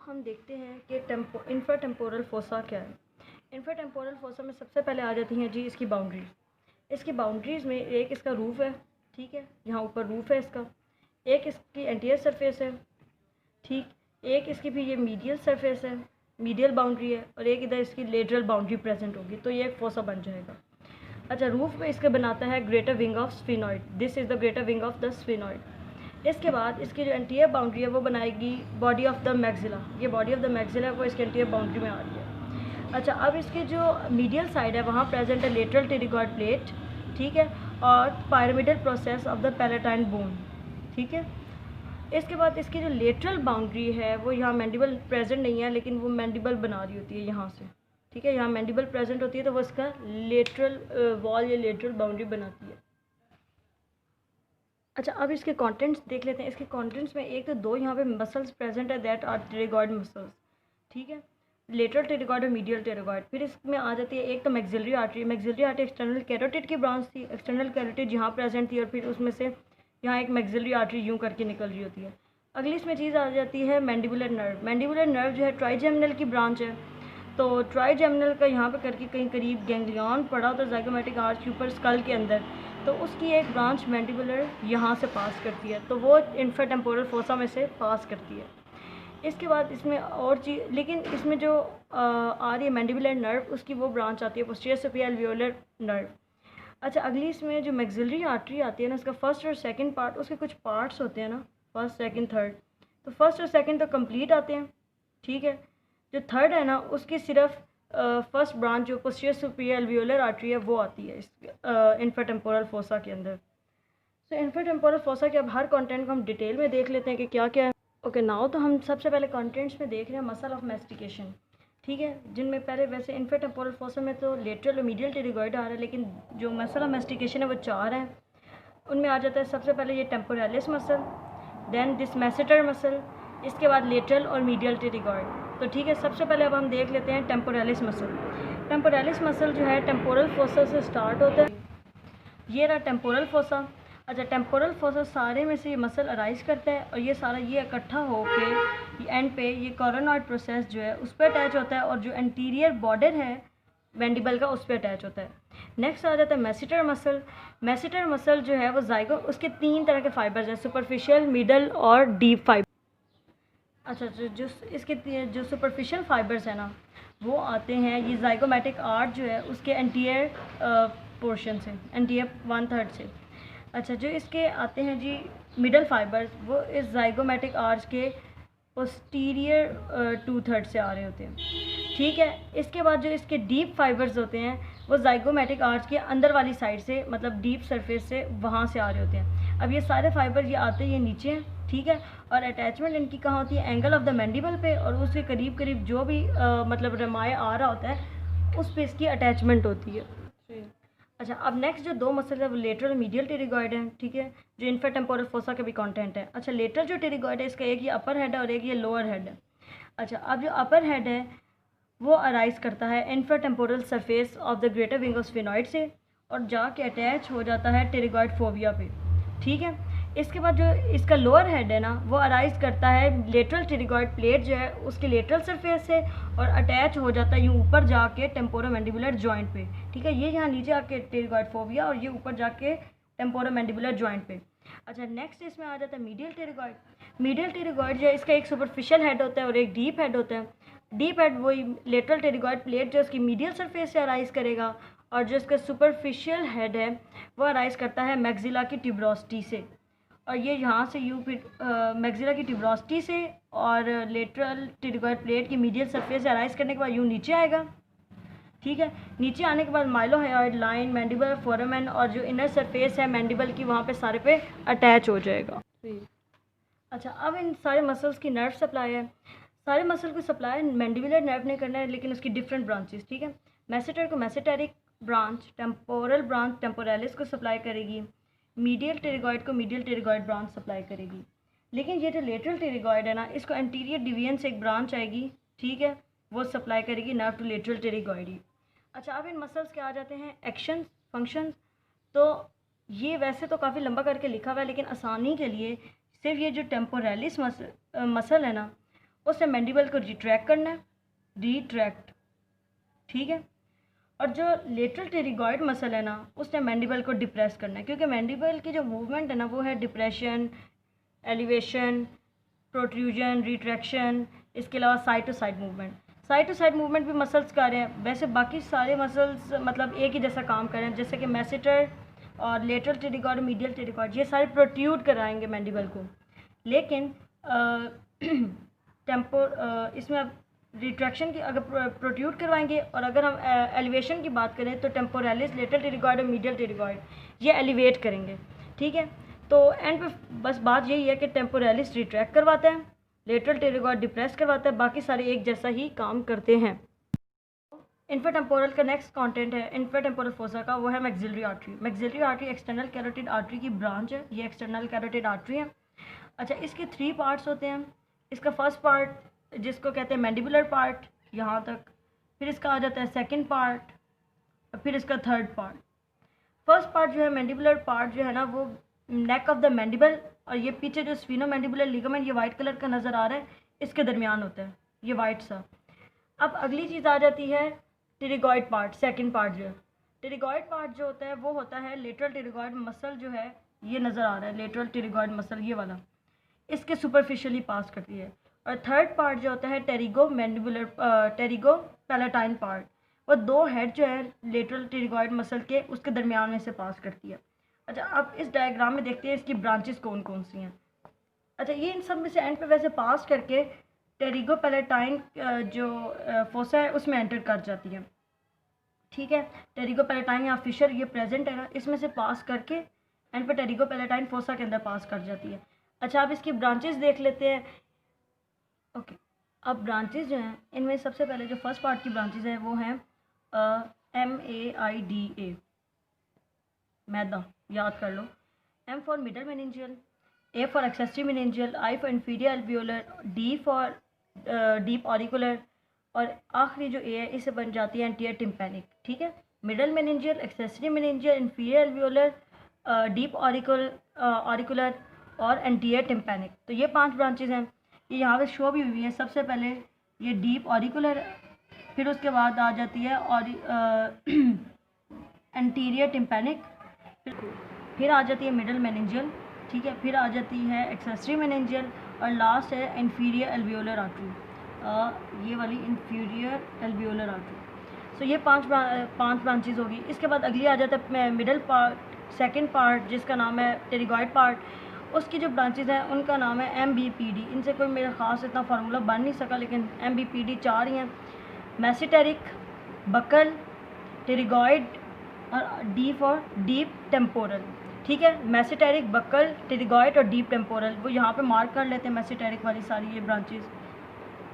हम देखते हैं कि इंफ्राटेम्पोरल फोसा क्या है। इंफ्राटेम्पोरल फोसा में सबसे पहले आ जाती हैं जी इसकी बाउंड्रीज़। इसकी बाउंड्रीज़ में एक इसका रूफ़ है, ठीक है, यहाँ ऊपर रूफ़ है इसका। एक इसकी एंटीरियर सरफेस है, ठीक। एक इसकी भी ये मीडियल सरफेस है, मीडियल बाउंड्री है, और एक इधर इसकी लेटरल बाउंड्री प्रेजेंट होगी, तो ये एक फोसा बन जाएगा। अच्छा, रूफ़ में इसका बनाता है greater wing of sphenoid. This is the greater wing of the sphenoid. इसके बाद इसकी जो एंटीरियर बाउंड्री है वो बनाएगी बॉडी ऑफ द मैक्सिला। ये बॉडी ऑफ द मैक्सिला है वो इसके एंटीरियर बाउंड्री में आ रही है। अच्छा, अब इसकी जो मीडियल साइड है वहाँ प्रेजेंट है लेटरल टेरिगॉइड प्लेट, ठीक है, और pyramidal process of the palatine bone, ठीक है। इसके बाद इसकी जो लेटरल बाउंड्री है वो यहाँ मैंडिबल प्रेजेंट नहीं है, लेकिन वो मैंडिबल बना रही होती है यहाँ से, ठीक है। यहाँ मैंडिबल प्रेजेंट होती है तो वो इसका लेटरल वॉल या लेटरल बाउंड्री बनाती है। अच्छा, अब इसके कंटेंट्स देख लेते हैं। इसके कंटेंट्स में एक तो दो यहाँ पे मसल्स प्रेजेंट है, दैट आर टेरिगॉइड मसल्स, ठीक है, लेटरल टेरिगॉइड और मीडियल टेरिगॉइड। फिर इसमें आ जाती है एक तो maxillary artery. Maxillary artery external carotid की ब्रांच थी, एक्सटर्नल कैरोटिड यहाँ प्रेजेंट थी, और फिर उसमें से यहाँ एक मैक्सिलरी आर्टरी यूँ करके निकल रही होती है। अगली इसमें चीज़ आ जाती है मैंडिबुलर नर्व। मैंडिबुलर नर्व जो है ट्राइजेमिनल की ब्रांच है, तो ट्राइजेमिनल का यहाँ पे करके कहीं करीब गैंग्लियन पड़ा होता है ज़ाइगोमैटिक आर्च के ऊपर स्कल के अंदर, तो उसकी एक ब्रांच मैंडिबुलर यहाँ से पास करती है, तो वो इंफ्राटेम्पोरल फोसा में से पास करती है। इसके बाद इसमें और चीज़, लेकिन इसमें जो आ रही है मैंडिबुलर नर्व, उसकी वो ब्रांच आती है पोस्टीरियर सुपीरियर एल्वियोलर नर्व। अच्छा, अगली इसमें जो मैक्सिलरी आर्टरी आती है ना, उसका फर्स्ट और सेकंड पार्ट, उसके कुछ पार्ट्स होते हैं ना, फर्स्ट सेकंड थर्ड, तो फर्स्ट और सेकंड तो कंप्लीट आते हैं, ठीक है। जो थर्ड है ना, उसकी सिर्फ फर्स्ट ब्रांच जो पोस्टीरियर सुपीरियर एल्वियोलर आर्टरी है वो आती है इस इंफ्राटेम्पोरल फोसा के अंदर। तो इंफ्राटेम्पोरल फोसा के अब हर कंटेंट को हम डिटेल में देख लेते हैं कि क्या क्या है। ओके, नाउ तो हम सबसे पहले कंटेंट्स में देख रहे हैं मसल ऑफ मैस्टिकेशन, ठीक है, जिनमें पहले वैसे इंफ्राटेम्पोरल फोसा में तो लेटरल और मीडियल टेरिगॉइड आ रहा है, लेकिन जो मसल ऑफ मैस्टिकेशन है वो 4 हैं। उनमें आ जाता है सबसे पहले ये temporalis muscle, then this masseter muscle, इसके बाद लेटरल और मीडियल टेरिगॉइड। तो ठीक है, सबसे पहले अब हम देख लेते हैं टेम्पोरालिस मसल। टेम्पोरालिस मसल जो है टेम्पोरल फोसा से स्टार्ट होता है। ये रहा टेम्पोरल फोसा। अच्छा, टेम्पोरल फोसा सारे में से ये मसल अराइज करता है, और ये सारा ये इकट्ठा होके एंड पे ये कॉरोनॉइड प्रोसेस जो है उस पर अटैच होता है, और जो एंटीरियर बॉर्डर है मैंडिबल का उस पर अटैच होता है। नेक्स्ट आ जाता है मैसेटर मसल। मैसेटर मसल जो है वो जाइगो, उसके 3 तरह के फाइबर्स हैं, सुपरफिशियल, मिडल और डीप फाइबर। अच्छा, जो इसके जो सुपरफिशियल फाइबर्स हैं ना, वो आते हैं ये जाइगोमैटिक आर्च जो है उसके एंटीरियर पोर्शन से, एंटीरियर 1/3 से। अच्छा, जो इसके आते हैं जी मिडल फाइबर्स, वो इस जाइगोमैटिक आर्च के पोस्टीरियर 2/3 से आ रहे होते हैं, ठीक है। इसके बाद जो इसके डीप फाइबर्स होते हैं वो जाइगोमैटिक आर्च के अंदर वाली साइड से, मतलब डीप सरफेस से, वहाँ से आ रहे होते हैं। अब ये सारे फाइबर ये आते हैं, ये नीचे हैं, ठीक है, और अटैचमेंट इनकी कहाँ होती है, एंगल ऑफ द मैंडिबल पे, और उसके करीब करीब जो भी मतलब रमाए आ रहा होता है उस पे इसकी अटैचमेंट होती है। अच्छा, अब नेक्स्ट जो 2 मसल है वो लेटरल और मीडियल टेरिगॉइड है, ठीक है, जो इंफ्राटेम्पोरल फोसा का भी कंटेंट है। अच्छा, लेटरल जो टेरिगॉइड है इसका एक ये अपर हेड है और एक ये लोअर हेड है। अच्छा, अब जो अपर हेड है वो अराइज करता है infratemporal surface of the greater wing of sphenoid से, और जाके अटैच हो जाता है टेरिगॉइड फोविया पे, ठीक है। इसके बाद जो इसका लोअर हेड है ना, वो अराइज करता है लेटरल टेरिगॉइड प्लेट जो है उसके लेटरल सरफेस से, और अटैच हो जाता है यूँ ऊपर जाके टेम्पोरोमैंडिबुलर जॉइंट पे, ठीक है। ये यहाँ नीचे आके टेरिगॉइड फोविया, और ये ऊपर जाके टेम्पोरोमैंडिबुलर जॉइंट पे। अच्छा, नेक्स्ट इसमें आ जाता है मीडियल टेरिगॉइड। मीडियल टेरिगॉइड जो है इसका एक सुपरफिशियल हेड होता है और एक डीप हेड होता है। डीप हेड वही लेटरल टेरिगॉइड प्लेट जो इसकी मीडियल सरफेस से अराइज करेगा, और जो इसका सुपरफिशियल हेड है वो अराइज करता है मैक्सिला की ट्यूबरोसिटी से, और ये यहाँ से यू फिर मैक्सिला की ट्यूबरोसिटी से और लेटरल टेरिगॉइड प्लेट की मीडियल सरफेस से अराइज करने के बाद यूँ नीचे आएगा, ठीक है। नीचे आने के बाद माइलोहायोइड लाइन, मैंडिबल फोरामेन, और जो इनर सरफेस है मैंडिबल की वहाँ पे सारे पे अटैच हो जाएगा। अच्छा, अब इन सारे मसल्स की नर्व सप्लाई है। सारे मसल को सप्लाई मैंडिबुलर नर्व ने करना है, लेकिन उसकी डिफरेंट ब्रांचेस, ठीक है। मैसेटर को मैसेटेरिक ब्रांच, टेम्पोरल ब्रांच टेम्पोरालिस को सप्लाई करेगी, मीडियल टेरिगॉइड को मीडियल टेरिगॉइड ब्रांच सप्लाई करेगी। लेकिन ये जो लेटरल टेरिगॉइड है ना, इसको एंटीरियर डिवीजन से एक ब्रांच आएगी, ठीक है, वो सप्लाई करेगी नर्व टू लेटरल टेरिगॉइड ही। अच्छा, अब इन मसल्स के आ जाते हैं एक्शन फंक्शंस। तो ये वैसे तो काफ़ी लंबा करके लिखा हुआ है, लेकिन आसानी के लिए सिर्फ ये जो टेम्पोरालिस मसल है ना, उसने मैंडिबल को रिट्रैक्ट करना है, रिट्रैक्ट, ठीक है। और जो लेटरल टेरिगॉइड मसल है ना, उसने मैंडिबल को डिप्रेस करना है, क्योंकि मैंडिबल की जो मूवमेंट है ना वो है डिप्रेशन, एलिवेशन, प्रोट्रूजन, रिट्रैक्शन, इसके अलावा side to side movement. Side to side movement भी मसल्स कर रहे हैं, वैसे बाकी सारे मसल्स मतलब एक ही जैसा काम कर रहे हैं, जैसे कि मैसेटर और लेटरल टेरिगॉइड और मीडियल टेरिगॉइड, ये सारे प्रोट्रूड कराएंगे मैंडिबल को। लेकिन इसमें अब रिट्रैक्शन की अगर प्रोट्रूड करवाएंगे, और अगर हम एलिवेशन की बात करें तो टेम्पोरालिस, लेटरल टेरिगॉइड और मीडियल टेरिगॉइड ये एलिवेट करेंगे, ठीक है। तो एंड पे बस बात यही है कि टेम्पोरालिस रिट्रैक्ट करवाता है, लेटरल टेरिगॉइड डिप्रेस करवाता है, बाकी सारे एक जैसा ही काम करते हैं। इंफ्राटेम्पोरल का नेक्स्ट कंटेंट है इंफ्राटेम्पोरल फोसा का, वो है maxillary artery. Maxillary artery external carotid artery की ब्रांच है, ये एक्सटर्नल कैरोटिड आर्टरी है। अच्छा, इसके 3 पार्ट्स होते हैं। इसका फर्स्ट पार्ट जिसको कहते हैं मैंडिबुलर पार्ट, यहाँ तक, फिर इसका आ जाता है सेकंड पार्ट, और फिर इसका थर्ड पार्ट। फर्स्ट पार्ट जो है मैंडिबुलर पार्ट जो है ना, वो नेक ऑफ द मैंडिबल, और ये पीछे जो स्फीनो मैंडिबुलर लिगामेंट ये वाइट कलर का नज़र आ रहा है, इसके दरमियान होता है ये वाइट सा। अब अगली चीज़ आ जाती है टेरिगॉइड पार्ट, सेकंड पार्ट जो है। टेरिगॉइड पार्ट जो होता है वो होता है लेटरल टेरिगॉइड मसल जो है, ये नज़र आ रहा है लेटरल टेरिगॉइड मसल, ये वाला इसके सुपरफिशियली पास करती है। और थर्ड पार्ट जो होता है pterygo mandibular, pterygo palatine part, वो 2 हेड जो है लेटरल टेरिगॉइड मसल के उसके दरमियान में से पास करती है। अच्छा, अब इस डायग्राम में देखते हैं इसकी ब्रांचेस कौन कौन सी हैं। अच्छा, ये इन सब में से एंड पे वैसे पास करके टेरिगो पैलेटाइन जो फोसा है उसमें एंटर कर जाती है, ठीक है। टेरिगो पैलेटाइन या फिशर ये प्रेजेंट है ना, इसमें से पास करके एंड पे टेरिगो पैलेटाइन फोसा के अंदर पास कर जाती है। अच्छा, अब इसकी ब्रांचेस देख लेते हैं। ओके, अब ब्रांचेस जो हैं इनमें सबसे पहले जो फर्स्ट पार्ट की ब्रांचेस हैं वो हैं MAIDA, मैदा, याद कर लो। M for middle meningeal, A for accessory meningeal, I for inferior alveolar, D for deep auricular, और आखिरी जो A है इससे बन जाती है एंटीरियर टिम्पैनिक, ठीक है। Middle meningeal, accessory meningeal, inferior alveolar, deep auricular और एंटीरियर टिम्पैनिक। तो ये 5 ब्रांचेज हैं, ये यहाँ पे शो भी हुई है। सबसे पहले ये डीप ऑरिकुलर, फिर उसके बाद आ जाती है और एंटीरियर टिम्पैनिक, फिर आ जाती है मिडल मेनिंजियल, ठीक है, फिर आ जाती है एक्सेसरी मेनिंजियल, और लास्ट है इंफीरियर एल्वियोलर आर्टरी, ये वाली इंफीरियर एल्वियोलर आर्टरी। सो ये 5 ब्रांचेज होगी। इसके बाद अगली आ जाता है मिडल पार्ट, सेकंड पार्ट जिसका नाम है टेरिगॉइड पार्ट, उसकी जो ब्रांचेज हैं उनका नाम है MBPD। इनसे कोई मेरा ख़ास इतना फार्मूला बन नहीं सका, लेकिन MBPD 4 ही हैं, मैसेटेरिक, बकल, टेरिगॉइड और D फॉर डीप टेम्पोरल, ठीक है। मैसेटेरिक, बकल, टेरिगॉइड और डीप टेम्पोरल, वो यहाँ पे मार्क कर लेते हैं मैसेटेरिक वाली सारी ये ब्रांचेज।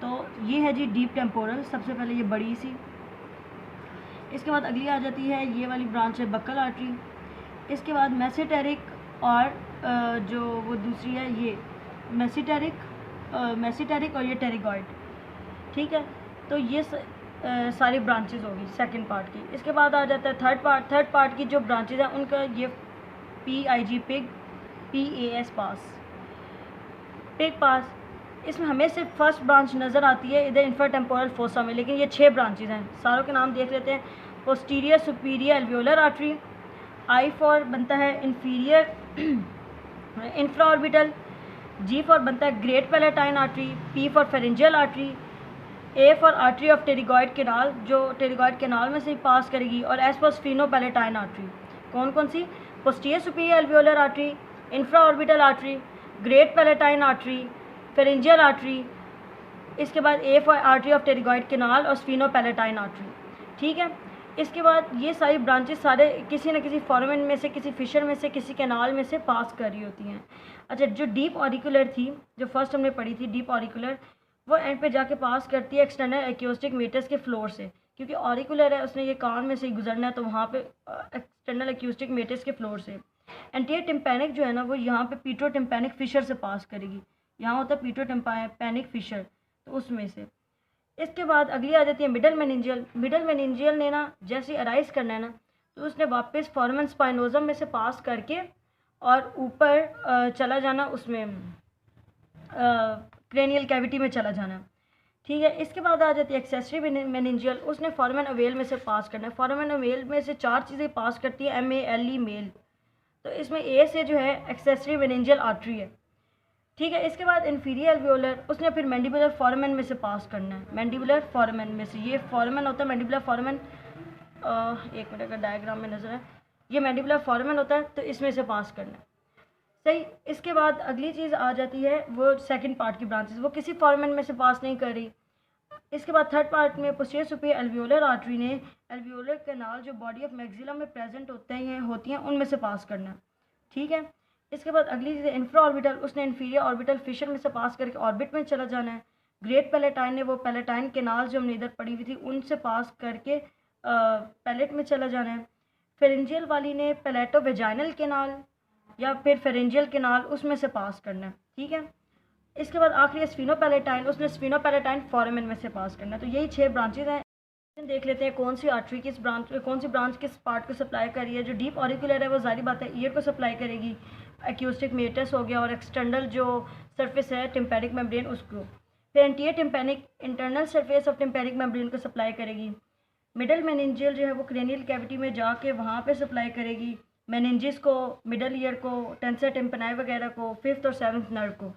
तो ये है जी डीप टेम्पोरल, सबसे पहले ये बड़ी सी। इसके बाद अगली आ जाती है ये वाली ब्रांच है बकल आर्टरी। इसके बाद मैसेटेरिक और जो वो दूसरी है ये मैसेटेरिक और ये टेरिगॉइड, ठीक है। तो ये सारी ब्रांचेज होगी सेकंड पार्ट की। इसके बाद आ जाता है थर्ड पार्ट की जो ब्रांचेज हैं उनका ये PIG पिग, PAS पास। इसमें हमें सिर्फ फर्स्ट ब्रांच नज़र आती है इधर इंफ्राटेम्पोरल फोसा में, लेकिन ये 6 ब्रांचेज हैं, सारों के नाम देख लेते हैं। Posterior superior alveolar artery, I for बनता है inferior infra orbital, G for बनता है great palatine artery, P for pharyngeal artery, A for artery of pterygoid canal जो टेरिगॉइड केनाल में से ही पास करेगी, और S for spheno palatine artery. कौन कौन सी? Posterior superior alveolar artery, infra orbital artery, great palatine artery, pharyngeal artery. इसके बाद A for artery of pterygoid canal और स्फीनो पैलेटाइन आर्टरी, ठीक है। इसके बाद ये सारी ब्रांचेस सारे किसी न किसी फॉर्मेन में से, किसी फिशर में से, किसी कैनाल में से पास कर रही होती हैं। अच्छा, जो डीप ऑरिकुलर थी, जो फर्स्ट हमने पढ़ी थी डीप ऑरिकुलर, वो एंड पे जाके पास करती है एक्सटर्नल एक्यूस्टिक मेटस के फ्लोर से, क्योंकि ऑरिकुलर है उसने ये कान में से ही गुजरना है, तो वहाँ पे एक्सटर्नल एक्यूस्टिक मेटस के फ्लोर से। एंटीरियर टिम्पैनिक जो है ना वो यहाँ पे पीट्रो टिम्पैनिक फिशर से पास करेगी, यहाँ होता है पीट्रो टिम्पैनिक फिशर, तो उसमें से। इसके बाद अगली आ जाती है मिडल मेनिंजियल ने ना जैसे अराइज करना है ना, तो उसने वापस फॉर्मन स्पाइनोजम में से पास करके और ऊपर चला जाना उसमें क्रेनियल कैविटी में चला जाना है, ठीक है। इसके बाद आ जाती है एक्सेसरी मेनिंजियल, उसने फॉरमेन अवेल में से पास करना है। फॉरमेन अवेल में से 4 चीज़ें पास करती है, MALE मेल, तो इसमें A से जो है एक्सेसरी मेनिंजियल आर्टरी है, ठीक है। इसके बाद इन्फीरियर एल्वियोलर, उसने फिर मैंडिबुलर फॉरमेन में से पास करना है। मैंडिबुलर फॉरमेन में से, ये फॉरमेन होता है मैंडिबुलर फॉरमेन, एक मिनट का डायग्राम में नजर है, ये मैंडिबुलर फॉरमेन होता है, तो इसमें से पास करना है, सही। इसके बाद अगली चीज़ आ जाती है वो सेकंड पार्ट की ब्रांचेस, वो किसी फॉरमेन में से पास नहीं कर रही। इसके बाद थर्ड पार्ट में पोस्टीरियर सुपीरियर एल्वियोलर आर्टरी ने एल्वियोलर कैनाल जो बॉडी ऑफ मैक्सिलम में प्रेजेंट होती हैं उनमें से पास करना है, ठीक है। इसके बाद अगली चीज़ इंफ्रा ऑर्बिटल, उसने इन्फीरियर ऑर्बिटल फिशर में से पास करके ऑर्बिट में चला जाना है। ग्रेट पैलेटाइन ने वो पैलेटाइन कैनाल जो हमने इधर पड़ी हुई थी उनसे पास करके पैलेट में चला जाना है। फेरेंजियल वाली ने पैलेटो वेजाइनल कैनाल या फिर फेरेंजियल कैनाल उसमें से पास करना है, ठीक है। इसके बाद आखिरी स्फीनोपैलेटाइन, उसने स्फीनोपैलेटाइन फॉरमेन में से पास करना है। तो यही 6 ब्रांचेज हैं। देख लेते हैं कौन सी आर्टरी किस ब्रांच, कौन सी ब्रांच किस पार्ट को सप्लाई कर रही है। जो डीप ऑरिकुलर है वो जारी बात है ईयर को सप्लाई करेगी, एक्यूस्टिक मेटस हो गया, और एक्सटर्नल जो सरफेस है टिम्पैनिक मेम्ब्रेन उसको। फिर anterior tympanic internal surface of tympanic membrane को सप्लाई करेगी। मिडल मेनिंजियल जो है वो क्रेनियल कैविटी में जाके वहाँ पे सप्लाई करेगी, मेनिंजिस को, मिडल ईयर को, टेंसर टिम्पनाई वगैरह को, 5th और 7th नर्व को।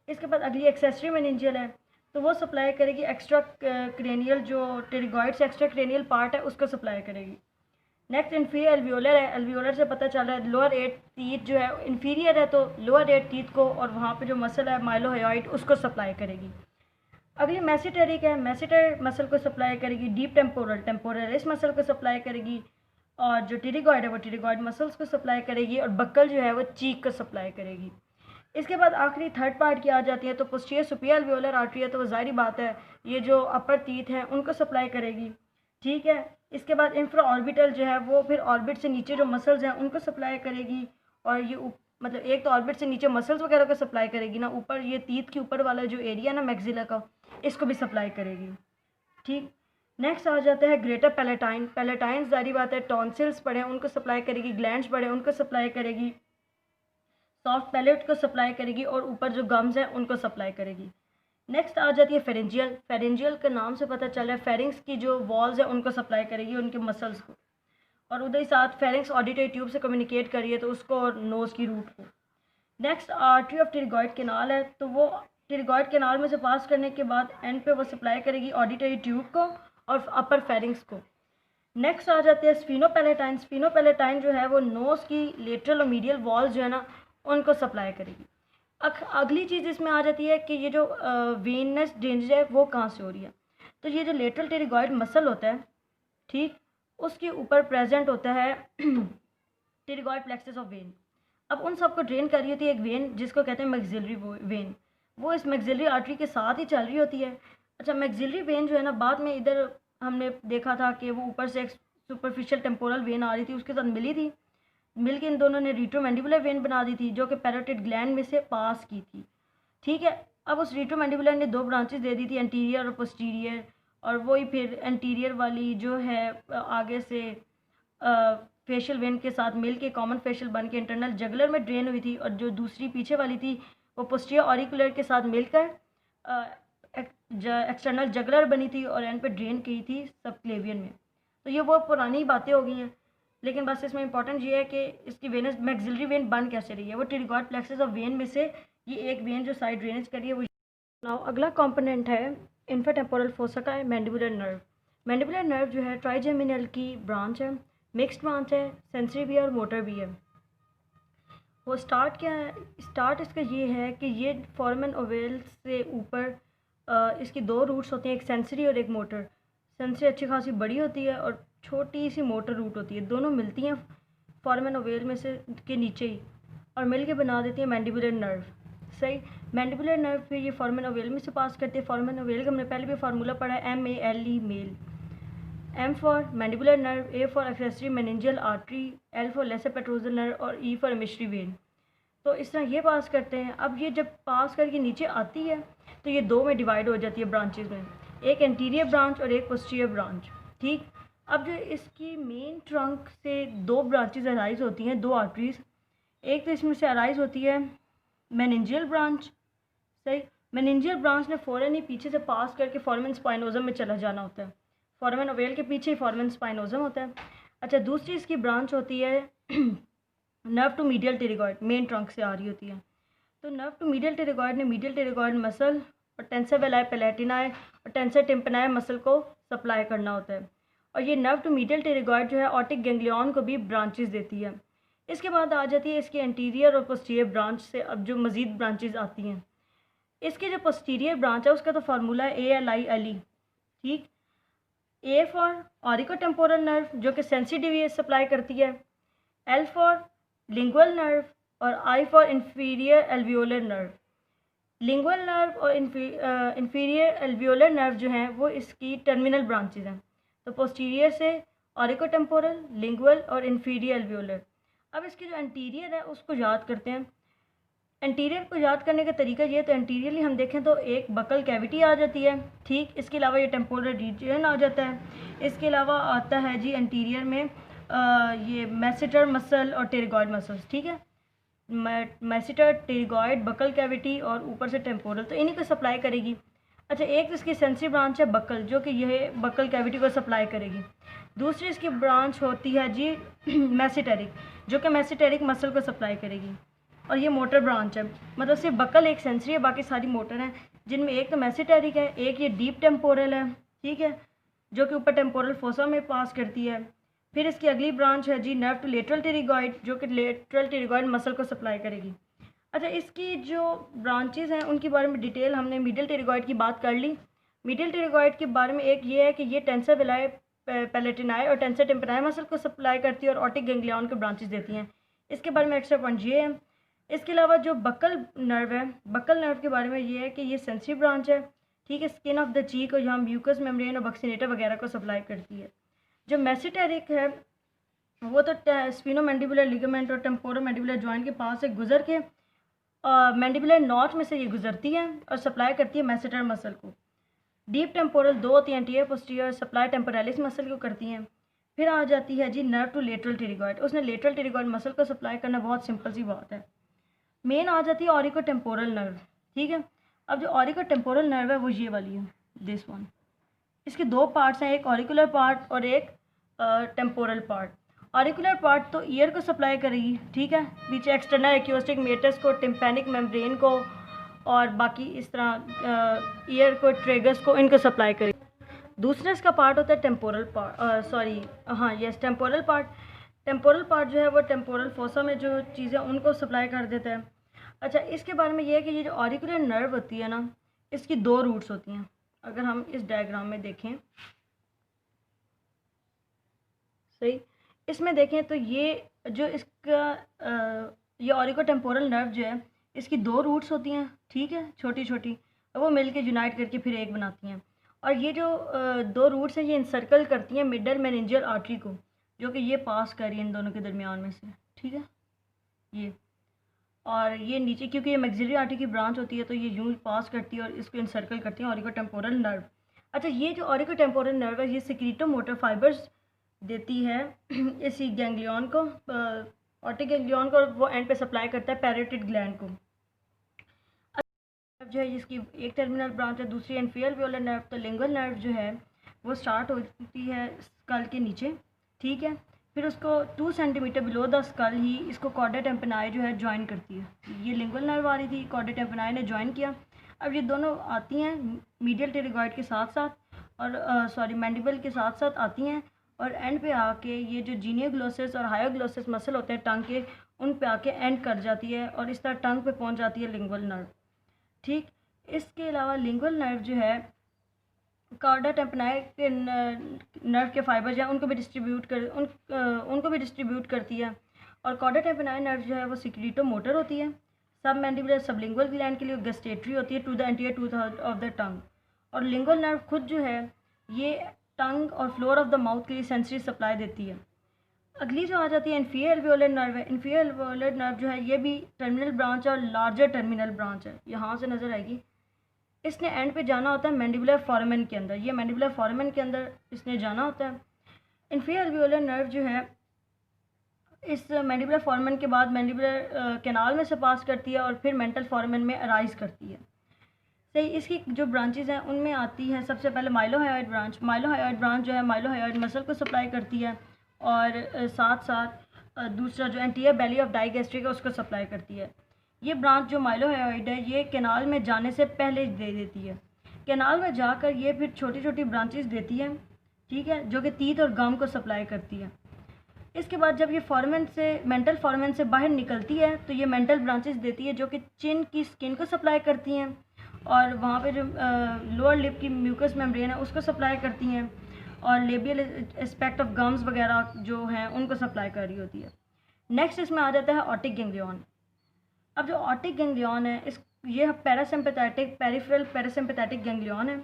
इसके बाद अगली एक्सेसरी मेनिंजियल है, तो वो सप्लाई करेगी एक्स्ट्रा क्रेनियल जो टेरिगॉइड से एक्स्ट्रा क्रेनियल पार्ट है उसको सप्लाई करेगी। नेक्स्ट इन्फीरियर एल्वियोलर है, एल्वियोलर से पता चल रहा है लोअर 8 टीथ जो है इन्फीरियर है, तो लोअर 8 टीथ को और वहाँ पे जो मसल है माइलोहायोइड उसको सप्लाई करेगी। अगली मेसिटेरिक है, मेसिटर मसल को सप्लाई करेगी। डीप टेम्पोरल, टेम्पोरलिस मसल को सप्लाई करेगी, और जो टिरिगॉइड है वो टिरिगॉइड मसल्स को सप्लाई करेगी, और बक्कल जो है वो चीक को सप्लाई करेगी। इसके बाद आखिरी थर्ड पार्ट की आ जाती है, तो पोस्टीरियर सुपीरियर एल्वियोलर आर्टरी है, तो वो जाहिर बात है ये जो अपर टीथ हैं उनको सप्लाई करेगी, ठीक है। इसके बाद इंफ्रा ऑर्बिटल जो है वो फिर ऑर्बिट से नीचे जो मसल्स हैं उनको सप्लाई करेगी, और ये मतलब एक तो ऑर्बिट से नीचे मसल्स वगैरह को सप्लाई करेगी ना, ऊपर ये टीथ के ऊपर वाला जो एरिया ना मैक्सिला का, इसको भी सप्लाई करेगी, ठीक। नेक्स्ट आ जाता है ग्रेटर पैलेटाइन। पैलेटाइन जारी बात है टॉन्सिल्स पड़े उनको सप्लाई करेगी, ग्लैंड्स पड़े उनको सप्लाई करेगी, सॉफ्ट पैलेट को सप्लाई करेगी, और ऊपर जो गम्स हैं उनको सप्लाई करेगी। नेक्स्ट आ जाती है फेरेंजियल। फेरेंजियल के नाम से पता चल रहा है फेरिंग्स की जो वॉल्स हैं उनको सप्लाई करेगी, उनके मसल्स को, और उधर ही साथ फेरिंग्स ऑडिटरी ट्यूब से कम्युनिकेट करिए तो उसको, और नोज़ की रूट को। नेक्स्ट आर्टरी ऑफ टिरिगॉइड कैनाल है, तो वो टिरिगॉइड कैनाल में से पास करने के बाद एंड पे वो सप्लाई करेगी ऑडिटरी ट्यूब को और अपर फेरिंग्स को। नेक्स्ट आ जाते हैं स्फीनोपैलेटाइन। स्फीनोपैलेटाइन जो है वो नोज़ की लेटरल और मीडियल वॉल्स जो है ना उनको सप्लाई करेगी। अगली चीज़ इसमें आ जाती है कि ये जो वेनस ड्रेनेज है वो कहाँ से हो रही है, तो ये जो लेटरल टेरिगॉइड मसल होता है, ठीक, उसके ऊपर प्रेजेंट होता है टेरिगॉइड प्लेक्सस ऑफ वेन। अब उन सबको ड्रेन कर रही होती है एक वेन जिसको कहते हैं मैक्सिलरी वेन, वो इस मैक्सिलरी आर्टरी के साथ ही चल रही होती है। अच्छा, मैक्सिलरी वेन जो है ना बाद में इधर हमने देखा था कि वो ऊपर से एक सुपरफिशियल टेम्पोरल वेन आ रही थी, उसके साथ मिली थी, मिल के इन दोनों ने रिट्रोमैंडिबुलर वेन बना दी थी जो कि पैरोटिड ग्लैंड में से पास की थी, ठीक है। अब उस रिट्रोमैंडिबुलर ने 2 ब्रांचेस दे दी थी, एंटीरियर और पोस्टीरियर, और वही फिर एंटीरियर वाली जो है आगे से फेशियल वेन के साथ मिल के कॉमन फेशियल बन के इंटरनल जगलर में ड्रेन हुई थी, और जो दूसरी पीछे वाली थी वो पोस्टीरियर ऑरिकुलर के साथ मिलकर एक्सटर्नल जगलर बनी थी और एंड पे ड्रेन की थी सबक्लेवियन में। तो ये वो पुरानी बातें हो गई हैं, लेकिन बस इसमें इंपॉर्टेंट ये है कि इसकी वेनस मैक्सिलरी वेन बन कैसे रही है। वो टेरिगॉइड प्लेक्सस ऑफ वेन में से ये एक वेन जो साइड ड्रेनेज करी है वो। नाउ अगला कंपोनेंट है इंफ्राटेम्पोरल फोसा का मैंडिबुलर नर्व। मैंडिबुलर नर्व जो है ट्राइजेमिनल की ब्रांच है, मिक्स्ड ब्रांच है, सेंसरी भी है और मोटर भी है। वो स्टार्ट क्या है, स्टार्ट इसका ये है कि ये फॉरमेन ओवेल से ऊपर इसकी 2 रूट्स होती हैं, एक सेंसरी और एक मोटर। सेंसरी अच्छी खासी बड़ी होती है और छोटी सी मोटर रूट होती है, दोनों मिलती हैं फॉरमेन ओवेल में से के नीचे ही और मिल के बना देती है मैंडिबुलर नर्व, सही। मैंडिबुलर नर्व फिर ये फॉरमेन ओवेल में से पास करते हैं। फॉरमेन ओवेल का हमने पहले भी फार्मूला पढ़ा है, MALE male. M for mandibular nerve, A for accessory meningeal artery, L for lesser petrosal nerve और E फॉर एमिशरी वेन। तो इस तरह ये पास करते हैं। अब ये जब पास करके नीचे आती है तो ये 2 में डिवाइड हो जाती है ब्रांचेस में, एक एंटीरियर ब्रांच और एक पोस्टीरियर ब्रांच, ठीक। अब जो इसकी मेन ट्रंक से 2 ब्रांचेस अराइज होती हैं, 2 आर्टरीज। एक तो इसमें से अराइज होती है मेनिंजियल ब्रांच, सही, मेनिंजियल ब्रांच ने फ़ौरन ही पीछे से पास करके फोरामेन स्पाइनोजम में चला जाना होता है। फोरामेन ओवेल के पीछे ही फोरामेन स्पाइनोजम होता है। अच्छा, दूसरी इसकी ब्रांच होती है nerve to medial pterygoid, main trunk से आ रही होती है। तो नर्व टू मीडियल टेरिगॉइड ने मीडियल टेरिगॉइड मसल और टेंसर वेलाई पैलेटिनाई और टेंसर टिम्पनाई मसल को सप्लाई करना होता है। और ये नर्व टू मीडियल टेरिगॉइड जो है ऑटिक गैंग्लियन को भी ब्रांचेस देती है। इसके बाद आ जाती है इसकी एंटीरियर और पोस्टीरियर ब्रांच से अब जो मज़ीद ब्रांचेस आती हैं। इसकी जो पोस्टीरियर ब्रांच है उसका तो फार्मूला है ALI, ठीक। A फॉर ऑरिकोटेम्पोरल नर्व जो कि सेंसिटिव सप्लाई करती है, L फॉर लिंगुअल नर्व और I for inferior alveolar nerve. Lingual nerve और इंफीरियर एल्वियोलर नर्व जो हैं वो इसकी टर्मिनल ब्रांचेज हैं। तो पोस्टीरियर से ऑरिकोटेम्पोरल, लिंगुअल और इंफीरियर एल्वियोलर। अब इसकी जो एंटीरियर है उसको याद करते हैं। एंटीरियर को याद करने का तरीका ये, तो एंटीरियरली हम देखें तो एक बकल कैविटी आ जाती है, ठीक। इसके अलावा ये टेम्पोरल रीजन आ जाता है। इसके अलावा आता है जी एंटीरियर में ये मैसेटर मसल और टेरिगॉइड मसल्स, ठीक है। मैसेटर, टेरिगॉइड, बकल कैविटी और ऊपर से टेम्पोरल, तो इन्हीं को सप्लाई करेगी। अच्छा, एक तो इसकी सेंसरी ब्रांच है बकल जो कि यह बकल कैविटी को सप्लाई करेगी। दूसरी इसकी ब्रांच होती है जी मैसेटेरिक जो कि मैसेटेरिक मसल को सप्लाई करेगी। और ये मोटर ब्रांच है, मतलब सिर्फ बकल एक सेंसरी है, बाकी सारी मोटर हैं, जिनमें एक तो मैसेटेरिक है, एक ये डीप टेम्पोरल है, ठीक है, जो कि ऊपर टेम्पोरल फोसा में पास करती है। फिर इसकी अगली ब्रांच है जी नर्व टू लेटरल टेरिगॉइड जो कि लेटरल टेरिगॉइड मसल को सप्लाई करेगी। अच्छा, इसकी जो ब्रांचेस हैं उनके बारे में डिटेल हमने मीडियल टेरिगॉइड की बात कर ली। मीडियल टेरिगॉइड के बारे में एक ये है कि ये टेंसर वेलाई पैलेटिनाई और टेंसर टिम्पनाई मसल को सप्लाई करती है और ऑटिक गैंग्लियन के ब्रांचेस देती हैं। इसके बारे में एक्स्ट्रा पॉइंट ये है। इसके अलावा जो बकल नर्व है, बकल नर्व के बारे में ये है कि ये सेंसिटिव ब्रांच है, ठीक है, स्किन ऑफ द चीक और यहाँ म्यूकस मेम्ब्रेन और बक्सीनेटर वगैरह को सप्लाई करती है। जो मैसेटेरिक है वो तो स्पिनोमैंडिबुलर लिगामेंट और टेम्पोरोमैंडिबुलर जॉइंट के पास से गुजर के मैंडिबुलर नॉच में से ये गुजरती है और सप्लाई करती है मैसेटर मसल को। डीप टेम्पोरल दो होती हैं, एंटीरियर पोस्टीरियर सप्लाई टेम्पोरालिस मसल को करती हैं। फिर आ जाती है जी नर्व टू लेटरल टेरिगॉइड, उसने लेटरल टेरिगॉइड मसल को सप्लाई करना, बहुत सिंपल सी बात है। मेन आ जाती है ऑरिकोटेम्पोरल नर्व, ठीक है। अब जो ऑरिकोटेम्पोरल नर्व है वो ये वाली है, दिस वन। इसके दो पार्ट्स हैं, एक ऑरिकुलर पार्ट और एक टेम्पोरल पार्ट। ऑरिकुलर पार्ट तो ईयर को सप्लाई करेगी, ठीक है, पीछे एक्सटर्नल एक्यूस्टिक मेटस को, टिम्पैनिक मेम्ब्रेन को और बाकी इस तरह ईयर को, ट्रेगस को, इनको सप्लाई करेगी। दूसरा इसका पार्ट होता है temporal part, temporal part. Temporal part जो है वो टेम्पोरल फोसा में जो चीज़ें उनको सप्लाई कर देता है। अच्छा, इसके बारे में ये है कि ये जो ऑरिकुलर नर्व होती है ना, इसकी दो रूट्स होती हैं। अगर हम इस डायग्राम में देखें, सही, इसमें देखें तो ये जो इसका ये ऑरिकोटेम्पोरल नर्व जो है इसकी दो रूट्स होती हैं, ठीक है, छोटी छोटी, वो मिलके यूनाइट करके फिर एक बनाती हैं। और ये जो दो रूट्स हैं ये इंसर्कल करती हैं मिडल मेनिंजियल आर्टरी को, जो कि ये पास कर रही है इन दोनों के दरमियान में से, ठीक है, ये। और ये नीचे क्योंकि ये मैक्सिलरी आर्टरी की ब्रांच होती है तो ये यूँ पास करती है और इसको इंसर्कल करती है ऑरिकोटेम्पोरल नर्व। अच्छा, ये जो ऑरिकोटेम्पोरल नर्व है ये सिक्रीटो मोटर फाइबर्स देती है इसी गैंग्लियन को, ऑटिक गैंग्लियन को, और वो एंड पे सप्लाई करता है पैरोटिड ग्लैंड को। जो है इसकी एक टर्मिनल ब्रांच है, दूसरी इंफीरियर एल्वियोलर नर्व। तो लिंगुअल नर्व जो है वो स्टार्ट होती है स्कल के नीचे, ठीक है, फिर उसको 2 सेंटीमीटर बिलो द स्कल ही इसको कॉर्डा टेम्पनाई जो है ज्वाइन करती है। ये लिंगुअल नर्व आ रही थी, कॉर्डा टेम्पनाई ने ज्वाइन किया। अब ये दोनों आती हैं मीडियल टेरिगॉइड के साथ साथ और मैंडिबल के साथ साथ आती हैं और एंड पे आके ये जो जीनियोग्लोसिस और हायोग्लोसिस मसल होते हैं टंग के, उन पे आके एंड कर जाती है और इस तरह टंग पे पहुंच जाती है लिंगुअल नर्व, ठीक। इसके अलावा लिंगुअल नर्व जो है कॉर्डा टेम्पनाई के नर्व के फाइबर जो है उनको भी डिस्ट्रीब्यूट करती है। और कॉर्डा टेम्पनाई नर्व जो है वो सिक्रीटो मोटर होती है, सब मैंडिबुलर सबलिंगुअल ग्लैंड के लिए गस्टेटरी होती है to the anterior tooth of the tongue. और लिंगुअल नर्व खुद जो है ये टंग और फ्लोर ऑफ द माउथ के लिए सेंसरी सप्लाई देती है। अगली जो आ जाती है इंफीरियर एल्वियोलर नर्व है। इंफीरियर एल्वियोलर नर्व जो है ये भी टर्मिनल ब्रांच है और लार्जर टर्मिनल ब्रांच है, यहाँ से नज़र आएगी। इसने एंड पे जाना होता है मैंडिबुलर फोरामेन के अंदर, ये मैंडिबुलर फोरामेन के अंदर इसने जाना होता है। इंफीरियर एल्वियोलर नर्व जो है इस मैंडिबुलर फोरामेन के बाद मैंडिबुलर कैनाल में से पास करती है और फिर मेंटल फोरामेन में अराइज करती है। सही। इसकी जो ब्रांचेस हैं उनमें आती है सबसे पहले माइलोहायोइड ब्रांच। माइलोहायोइड ब्रांच जो है माइलोहायोइड मसल को सप्लाई करती है, और साथ साथ दूसरा जो एंटीरियर बैली ऑफ डाइगैस्ट्रिक है उसको सप्लाई करती है। ये ब्रांच जो माइलोहायोइड है ये कैनाल में जाने से पहले दे देती है। कैनाल में जाकर ये फिर छोटी छोटी ब्रांचेस देती है, ठीक है, जो कि टीथ और गम को सप्लाई करती है। इसके बाद जब ये फॉर्मेन से मेंटल फॉर्मेन से बाहर निकलती है तो ये मेंटल ब्रांचेस देती है जो कि चिन की स्किन को सप्लाई करती हैं, और वहाँ पे जो लोअर लिप की म्यूकस मेम्ब्रेन है उसको सप्लाई करती हैं, और लेबियल एस्पेक्ट ऑफ गम्स वगैरह जो हैं उनको सप्लाई कर रही होती है। नेक्स्ट इसमें आ जाता है ऑटिक गैंग्लियन। अब जो ऑटिक गैंग्लियन है ये पैरासिम्पैथेटिक पेरिफेरल पैरासिम्पैथेटिक गैंग्लियन है,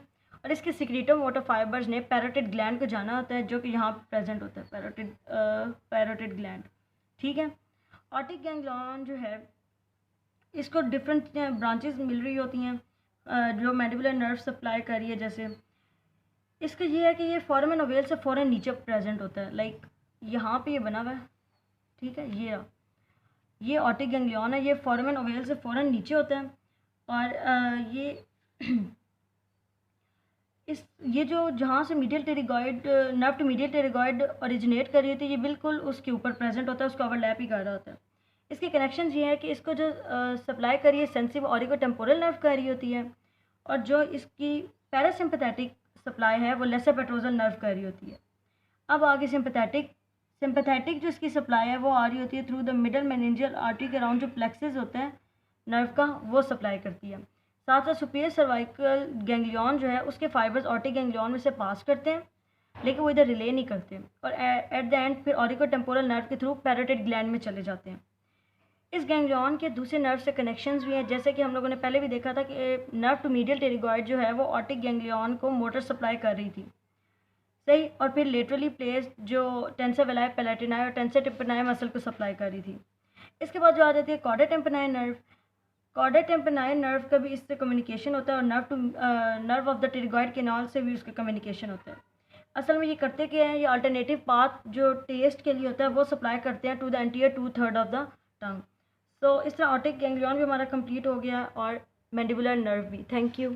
और इसके सिक्रीटो मोटर फाइबर्स ने पैरोटिड ग्लैंड को जाना होता है जो कि यहाँ प्रेजेंट होता है, पैरोटिड ग्लैंड, ठीक है। ऑटिक गैंग्लियन जो है इसको डिफरेंट ब्रांचेस मिल रही होती हैं जो मैंडिबुलर नर्व सप्लाई कर रही है। जैसे इसका ये है कि ये फोरामेन ओवेल से फ़ौरन नीचे प्रेजेंट होता है, लाइक यहाँ पे ये बना हुआ है, ठीक है, ये ऑटिक गैंग्लियन है, ये फोरामेन ओवेल से फ़ौरन नीचे होता है, और ये जो जहाँ से medial pterygoid nerve to medial pterygoid originate कर रही होती है ये बिल्कुल उसके ऊपर प्रेजेंट होता है, उसका ओवरलैप ही कर रहा होता है। इसके कनेक्शन ये है कि इसको जो सप्लाई कर रही है सेंसिटिव ऑरिको टेम्पोरल नर्व कर रही होती है, और जो इसकी पैरासिम्पैथेटिक सप्लाई है वो लेसर पेट्रोजल नर्व कर रही होती है। अब आगे सिंपैथेटिक जो इसकी सप्लाई है वो आ रही होती है through the middle meningeal artery के अराउंड जो प्लेक्सेस होते हैं नर्व का, वो सप्लाई करती है। साथ साथ सुपीरियर सर्वाइकल गैंग्लियन जो है उसके फाइबर्स ऑटिक गैंग्लियन में से पास करते हैं, लेकिन वो इधर रिले नहीं करते, और एट द एंड फिर ऑरिको टेम्पोरल नर्व के थ्रू पैरोटिड ग्लैंड में चले जाते हैं। इस गैंग्लियन के दूसरे नर्व से कनेक्शंस भी हैं, जैसे कि हम लोगों ने पहले भी देखा था कि नर्व टू मीडियल टेरिगॉइड जो है वो ऑटिक गैंग्लियन को मोटर सप्लाई कर रही थी, सही, और फिर लेटरली प्लेस्ड जो टेंसर वेलाई पैलेटिनाई और टेंसर टिम्पनाई मसल को सप्लाई कर रही थी। इसके बाद जो आ जाती है chorda tympani nerve. Chorda tympani nerve का भी इससे कम्युनिकेशन होता है, और nerve of the pterygoid canal से भी उसका कम्युनिकेशन होता है। असल में ये करते क्या है, ये अल्टरनेटिव पाथ जो टेस्ट के लिए होता है वो सप्लाई करते हैं to the anterior 2/3 of the tongue. तो इस तरह ऑटिक गैंग्लियन भी हमारा कंप्लीट हो गया, और मैंडिबुलर नर्व भी। Thank you.